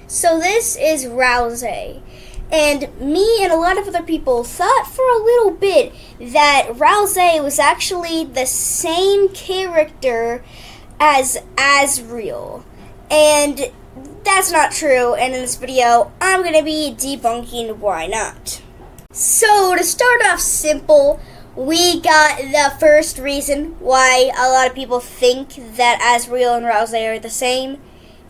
So this is Ralsei. And me and a lot of other people thought for a little bit that Ralsei was actually the same character as Asriel. And that's not true, and in this video, I'm going to be debunking why not. So, to start off simple, we got the first reason why a lot of people think that Asriel and Ralsei are the same,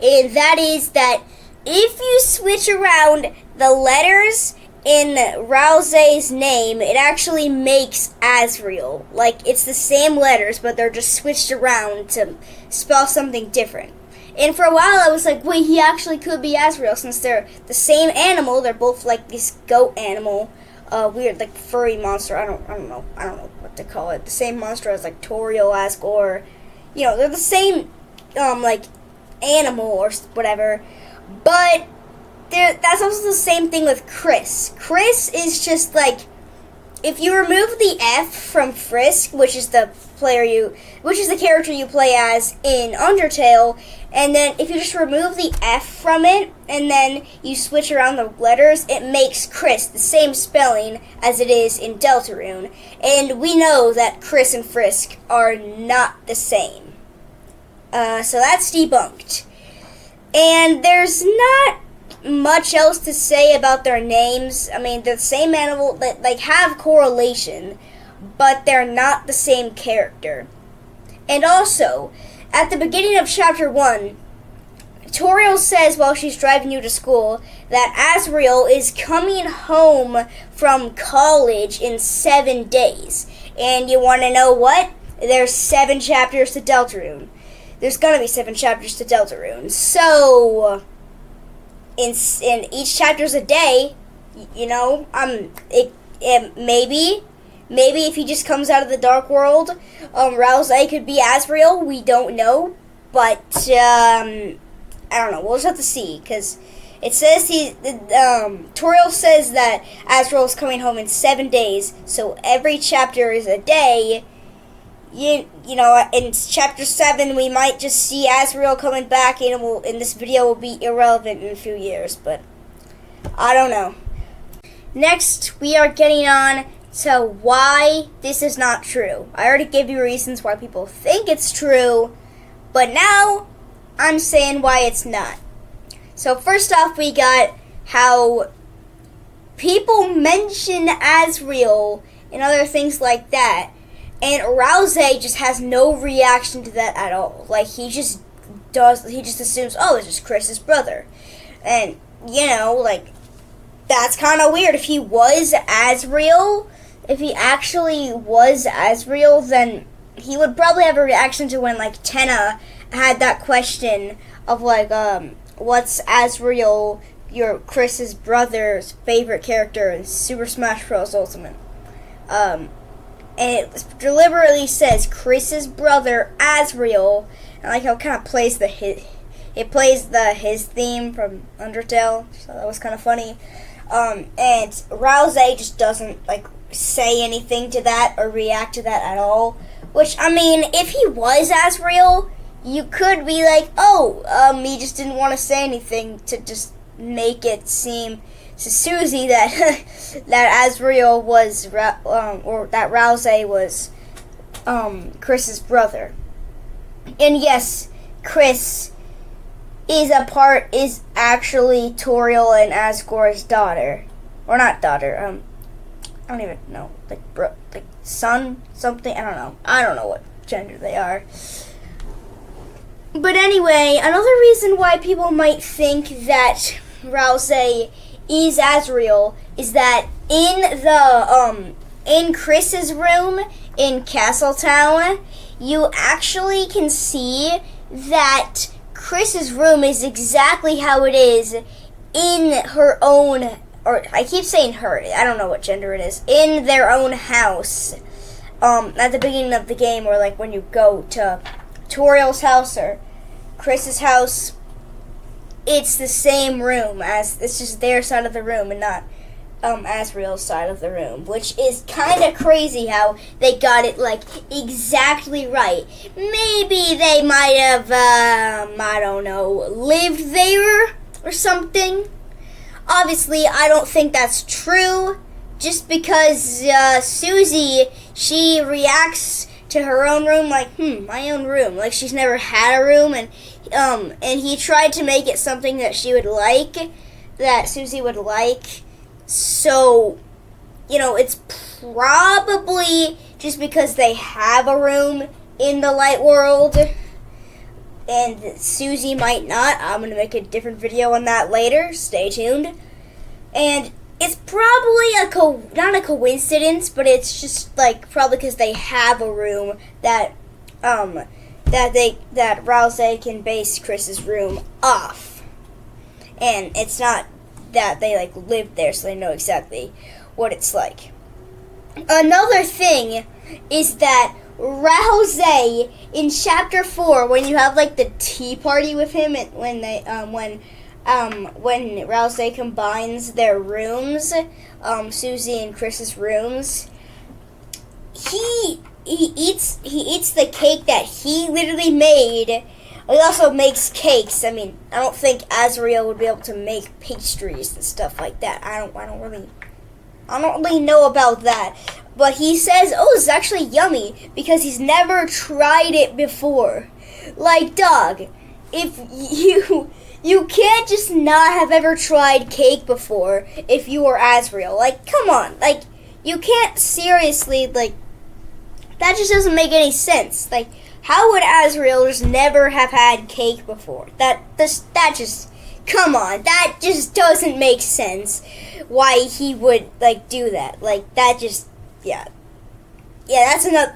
and that is that if you switch around the letters in Ralsei's name, it actually makes Asriel. Like, it's the same letters, but they're just switched around to spell something different. And for a while, I was like, wait, he actually could be Asriel, since they're the same animal. They're both like this goat animal, weird, like furry monster. I don't know what to call it. The same monster as like Toriel, Asgore. They're the same, like animal or whatever. But that's also the same thing with Chris. Chris is just like, if you remove the F from Frisk, which is the character you play as in Undertale, and then if you just remove the F from it and then you switch around the letters, it makes Chris the same spelling as it is in Deltarune. And we know that Chris and Frisk are not the same. So that's debunked. And there's not much else to say about their names. I mean, they're the same animal that like have correlation, but they're not the same character. And also, at the beginning of chapter 1, Toriel says while she's driving you to school that Asriel is coming home from college in 7 days. And you want to know what? There's 7 chapters to Deltarune. There's gonna be 7 chapters to Deltarune. So, in each chapter's a day, maybe if he just comes out of the dark world, Ralsei could be Asriel. We don't know, but I don't know. We'll just have to see, because it says Toriel says that Asriel is coming home in 7 days. So every chapter is a day. In chapter 7, we might just see Asriel coming back, and this video will be irrelevant in a few years, but I don't know. Next, we are getting on to why this is not true. I already gave you reasons why people think it's true, but now I'm saying why it's not. So first off, we got how people mention Asriel and other things like that, and Ralsei just has no reaction to that at all. Like, he just assumes, oh, it's just Chris's brother. And, that's kind of weird. If he was Asriel, if he actually was Asriel, then he would probably have a reaction to when, like, Tenna had that question of, like, what's Asriel, your Chris's brother's favorite character in Super Smash Bros. Ultimate? And it deliberately says Chris's brother, Asriel. And I like how it kind of plays his theme from Undertale. So that was kind of funny. And Ralsei just doesn't, like, say anything to that or react to that at all. Which, I mean, if he was Asriel, you could be like, he just didn't want to say anything to just make it seem to Susie that Asriel was, or that Ralsei was, Chris's brother. And yes, Chris is actually Toriel and Asgore's daughter. Or not daughter, I don't even know, like son, something, I don't know what gender they are. But anyway, another reason why people might think that Ralsei is Asriel is that in Chris's room in Castletown, you actually can see that Chris's room is exactly how it is in her own, or I keep saying her, I don't know what gender it is, in their own house. At the beginning of the game, or like when you go to Toriel's house or Chris's house, it's the same room, it's just their side of the room and not Asriel's side of the room, which is kind of crazy how they got it like exactly right. Maybe they might have, I don't know, lived there or something. Obviously, I don't think that's true, just because Susie, she reacts to her own room like, my own room, like she's never had a room, and he tried to make it something that she would like, that Susie would like. So, it's probably just because they have a room in the light world, and Susie might not. I'm going to make a different video on that later. Stay tuned. And it's probably not a coincidence, but it's just like probably because they have a room that Ralsei can base Chris's room off, and it's not that they like live there, so they know exactly what it's like. Another thing is that Ralsei in chapter 4, when you have like the tea party with him, and when Ralsei combines their rooms, Susie and Chris's rooms, he eats the cake that he literally made. He also makes cakes. I mean, I don't think Asriel would be able to make pastries and stuff like that. I don't really know about that. But he says, it's actually yummy because he's never tried it before. Like, dog, if you can't just not have ever tried cake before if you were Asriel. Like, come on. Like, you can't seriously, like, that just doesn't make any sense. Like, how would Asriel just never have had cake before? That just, come on. That just doesn't make sense why he would, like, do that. Like, that just, yeah, that's enough.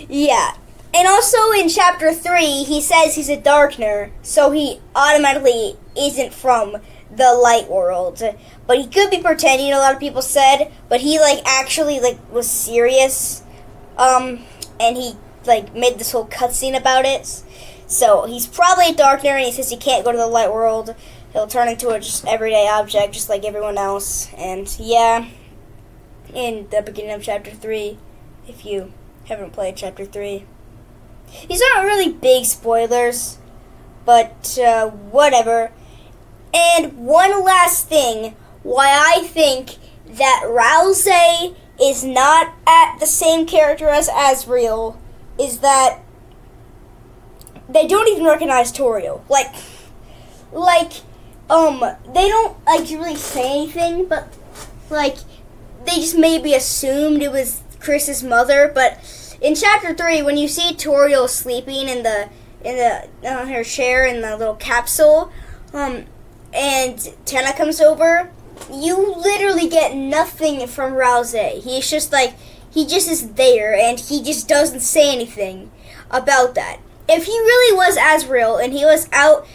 Yeah. And also in chapter 3, he says he's a Darkner, so he automatically isn't from the light world. But he could be pretending, a lot of people said, but he, like, actually, like, was serious. And he, like, made this whole cutscene about it. So he's probably a Darkner, and he says he can't go to the light world. He'll turn into a just everyday object, just like everyone else. And, yeah, in the beginning of chapter 3, if you haven't played chapter 3. These aren't really big spoilers, but whatever. And one last thing, why I think that Ralsei is not the same character as Asriel, is that they don't even recognize Toriel. Like, they don't, like, really say anything, but, like, they just maybe assumed it was Chris's mother. But in chapter 3, when you see Toriel sleeping in her chair in the little capsule, and Tenna comes over, you literally get nothing from Ralsei. He's just like, he just is there, and he just doesn't say anything about that. If he really was Asriel, and he was out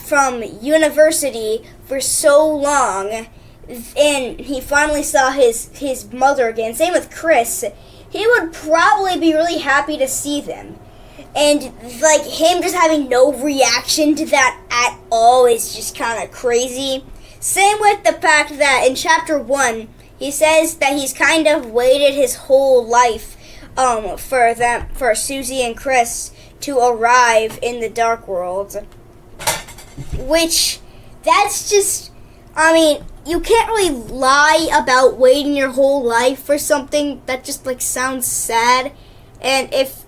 from university for so long, and he finally saw his mother again, same with Chris, he would probably be really happy to see them. And, like, him just having no reaction to that at all is just kind of crazy. Same with the fact that in chapter 1, he says that he's kind of waited his whole life for Susie and Chris to arrive in the Dark World. Which, that's just, I mean, you can't really lie about waiting your whole life for something that just, like, sounds sad. And if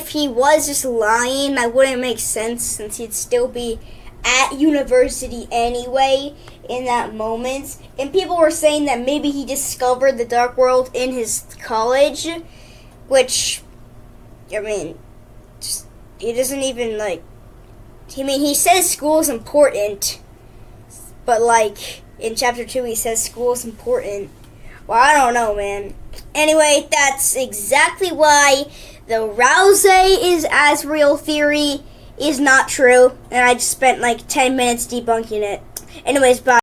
he was just lying, that wouldn't make sense, since he'd still be at university anyway in that moment. And people were saying that maybe he discovered the Dark World in his college, which, I mean, just, he doesn't even, like, he says school is important, but, like, in chapter 2 he says school is important. Well, I don't know, man. Anyway, that's exactly why the Ralsei is Asriel theory is not true, and I just spent like 10 minutes debunking it. Anyways, bye.